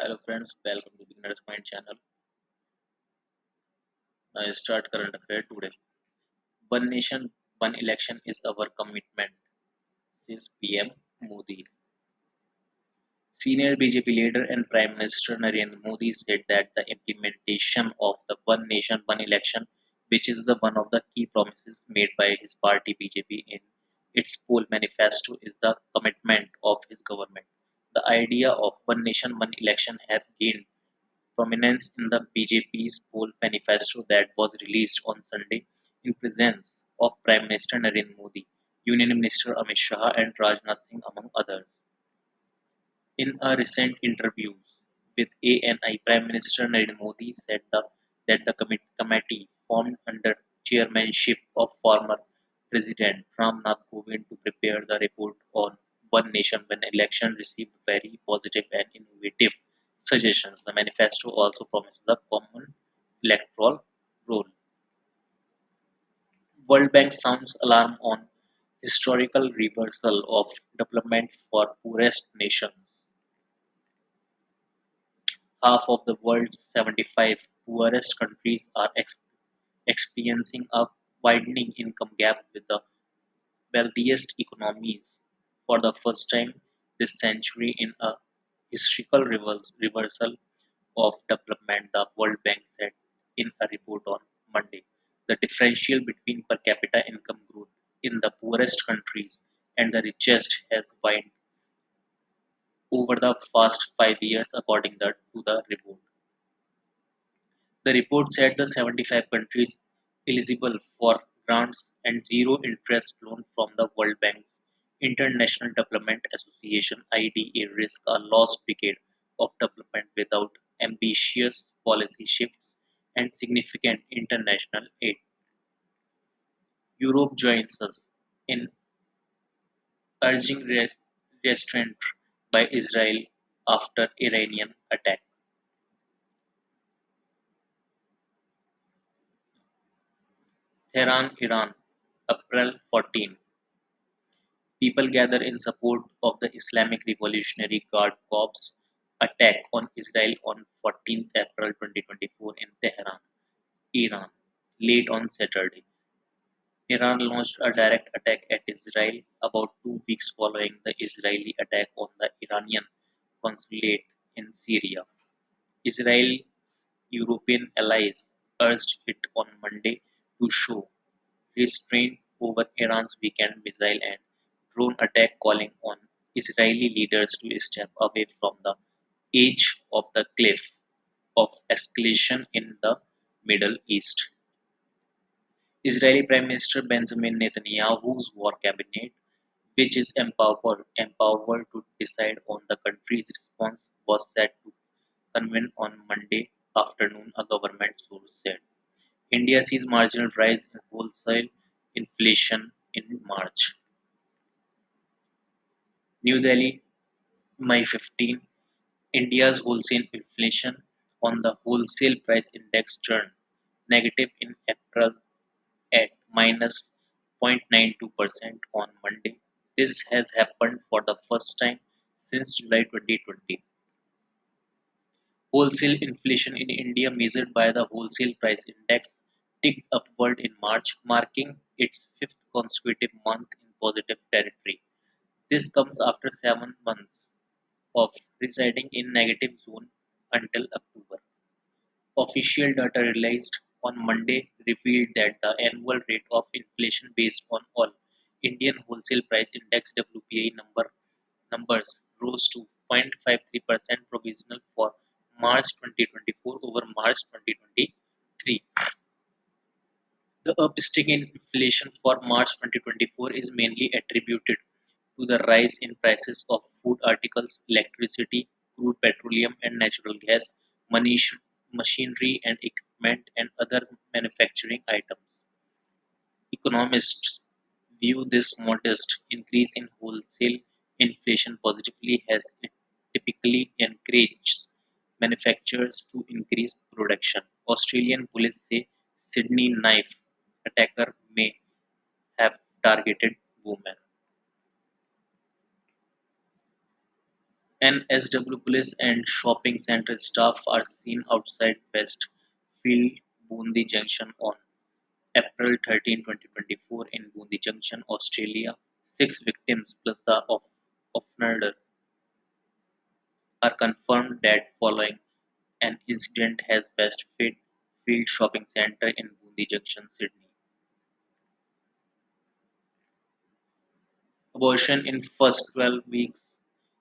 Hello friends, welcome to Beginner's Mind channel. Now I start current affair today. One nation, one election is our commitment, says PM Modi. Senior BJP leader and Prime Minister Narendra Modi said that the implementation of the one nation, one election, which is the one of the key promises made by his party BJP in its poll manifesto, is the commitment of his government. The idea of one nation, one election have gained prominence in the BJP's poll manifesto that was released on Sunday in presence of Prime Minister Narendra Modi, Union Minister Amit Shah, and Rajnath Singh, among others. In a recent interview with ANI, Prime Minister Narendra Modi said that the committee formed under chairmanship of former President Ram Nath Kovind to prepare the report on One Nation One Election received very positive and innovative suggestions. The manifesto also promises a common electoral role. World Bank sounds alarm on historical reversal of development for poorest nations. Half of the world's 75 poorest countries are experiencing a widening income gap with the wealthiest economies. For the first time this century, in a historical reversal of development, the World Bank said in a report on Monday. The differential between per capita income growth in the poorest countries and the richest has widened over the past 5 years, according to the report. The report said the 75 countries eligible for grants and zero interest loan from the World Bank's International Development Association (IDA) risk a lost decade of development without ambitious policy shifts and significant international aid. Europe joins us in urging restraint by Israel after Iranian attack. Tehran, Iran, April 14. People gather in support of the Islamic Revolutionary Guard Corps attack on Israel on 14th April 2024 in Tehran, Iran. Late on Saturday, Iran launched a direct attack at Israel about 2 weeks following the Israeli attack on the Iranian consulate in Syria. Israel's European allies urged it on Monday to show restraint over Iran's weekend missile and drone attack, calling on Israeli leaders to step away from the edge of the cliff of escalation in the Middle East. Israeli Prime Minister Benjamin Netanyahu's war cabinet, which is empowered to decide on the country's response, was set to convene on Monday afternoon, a government source said. India sees marginal rise in wholesale inflation in March. New Delhi, May 15. India's wholesale inflation on the wholesale price index turned negative in April at minus 0.92% on Monday. This has happened for the first time since July 2020. Wholesale inflation in India, measured by the Wholesale Price Index, ticked upward in March, marking its fifth consecutive month in positive territory. This comes after 7 months of residing in negative zone until October. Official data released on Monday revealed that the annual rate of inflation based on all Indian Wholesale Price Index (WPI) numbers rose to 0.53% provisional for March 2024 over March 2023. The upstick in inflation for March 2024 is mainly attributed to the rise in prices of food articles, electricity, crude petroleum and natural gas, machinery and equipment, and other manufacturing items. Economists view this modest increase in wholesale inflation positively, as it typically encourages manufacturers to increase production. Australian police say Sydney knife attacker may have targeted women. NSW police and shopping center staff are seen outside Westfield Bundi Junction on April 13, 2024 in Bundi Junction, Australia. Six victims plus the offender are confirmed dead following an incident at Westfield Field Shopping Centre in Bundi Junction, Sydney. Abortion in first 12 weeks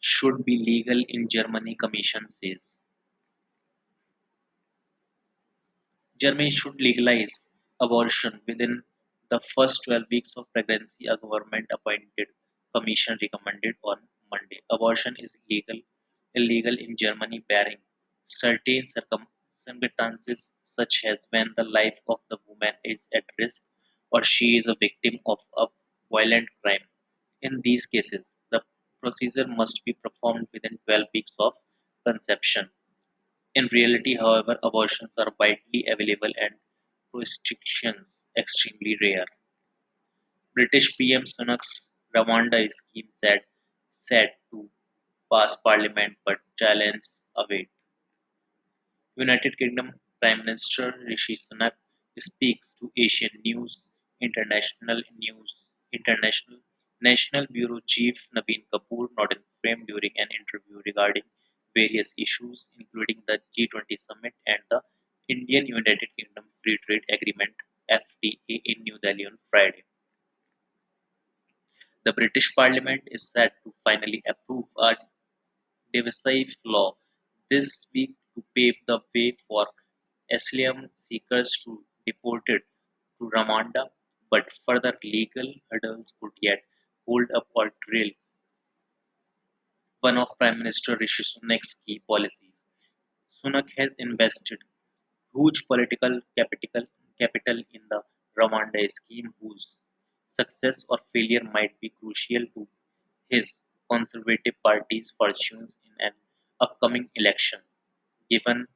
should be legal in Germany, Commission says. Germany should legalize abortion within the first 12 weeks of pregnancy, a government appointed commission recommended on Monday. Abortion is illegal in Germany, barring certain circumstances, such as when the life of the woman is at risk or she is a victim of a violent crime. In these cases, the procedure must be performed within 12 weeks of conception. In reality, however, abortions are widely available and restrictions extremely rare. British PM Sunak's Rwanda scheme set to pass parliament but challenge await. United Kingdom Prime Minister Rishi Sunak speaks to Asian International National Bureau Chief Naveen Kapoor not framed during an interview regarding various issues, including the G20 summit and the Indian United Kingdom Free Trade Agreement (FTA) in New Delhi on Friday. The British Parliament is set to finally approve a divisive law this week to pave the way for asylum seekers to deported to Rwanda, but further legal hurdles could yet hold up or derail one of Prime Minister Rishi Sunak's key policies. Sunak has invested huge political capital in the Rwanda scheme, whose success or failure might be crucial to his Conservative Party's fortunes in an upcoming election. Given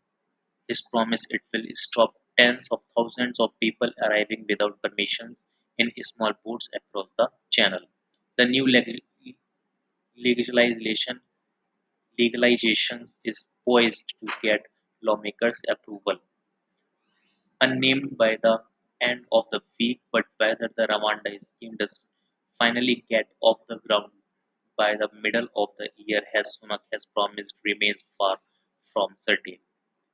his promise, it will stop tens of thousands of people arriving without permissions in small boats across the channel. The new legislation legalizations is poised to get lawmakers' approval, unnamed by the end of the week, but whether the Rwanda scheme does finally get off the ground by the middle of the year, as Sunak has promised, remains far from certain.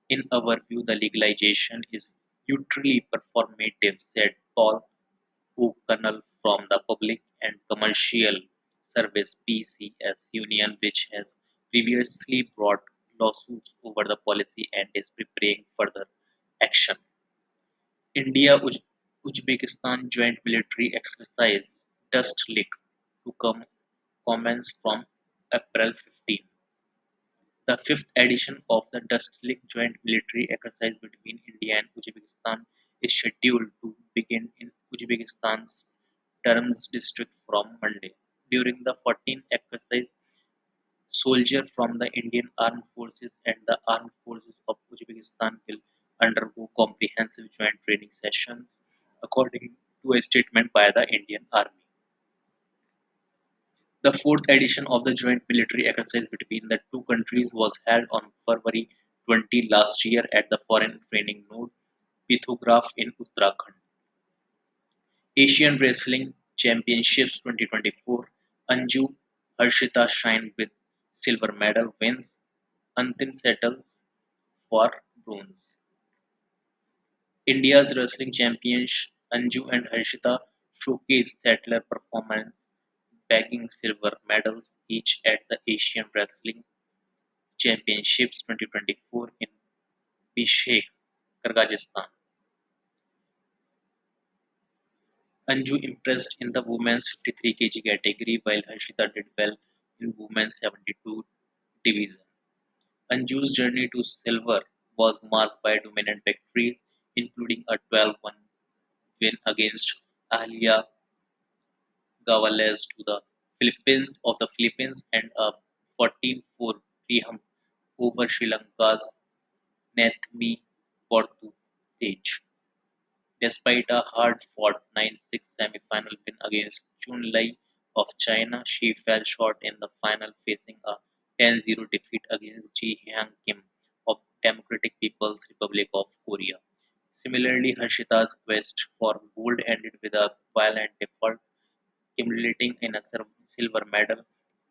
In our view, the legalization is utterly performative, said Paul O'Connell from the Public and Commercial Service (PCS) union, which has previously brought lawsuits over the policy and is preparing further action. India-Uzbekistan joint military exercise Dust Lick to commence from April 15. The fifth edition of the Dust Lick joint military exercise between India and Uzbekistan is scheduled to begin in Uzbekistan's Terms district from Monday. During the 14th exercise, soldiers from the Indian Armed Forces and the Armed Forces of Uzbekistan will undergo comprehensive joint training sessions, according to a statement by the Indian Army. The fourth edition of the joint military exercise between the two countries was held on February 20 last year at the Foreign Training Node, Pithograph in Uttarakhand. Asian Wrestling Championships 2024, Anju Harshita shined with silver medal wins, Antim settles for bronze. India's wrestling champions Anju and Harshita showcased stellar performance, bagging silver medals each at the Asian Wrestling Championships 2024 in Bishkek, Kyrgyzstan. Anju impressed in the women's 53 kg category while Harshita did well in women's 72 division. Anju's journey to silver was marked by dominant victories, including a 12-1 win against Ahlia Gawales to the Philippines and a 14-4 triumph over Sri Lanka's Nathmi Borthutej. Despite a hard-fought 9-6 semi-final win against Chun Lai of China, she fell short in the final, facing a 10-0 defeat against Ji Hyang Kim of Democratic People's Republic of Korea. Similarly, Harshita's quest for gold ended with a violent default, culminating in a silver medal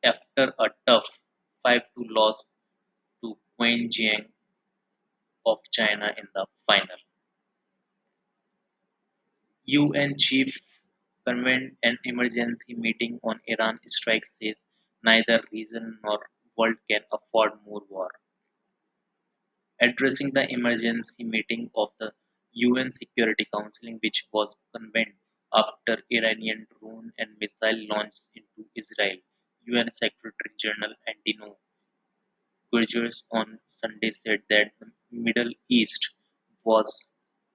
after a tough 5-2 loss to Queen Jiang of China in the final. UN chief convened an emergency meeting on Iran strike says neither region nor world can afford more war. Addressing the emergency meeting of the UN Security Council, which was convened after Iranian drone and missile launches into Israel, UN Secretary General Antonio Guterres on Sunday said that the Middle East was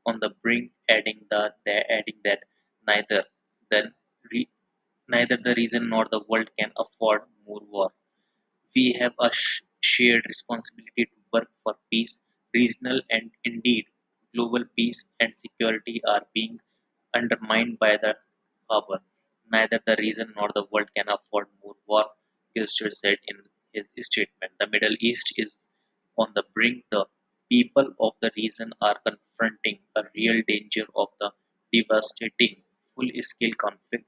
on the brink, adding that neither the re- neither the region nor the world can afford more war. We have a shared responsibility to work for peace, regional and indeed global peace and security are being undermined by the harbor. Neither the region nor the world can afford more war, Gilster said in his statement. The Middle East is on the brink. The people of the region are confronting a real danger of the devastating full scale conflict.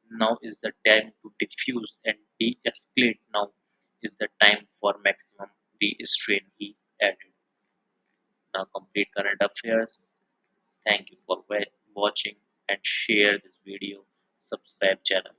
Now is the time to diffuse and de escalate. Now is the time for maximum restraint, he added. Now, complete current affairs. Thank you for watching and share this video. Subscribe channel.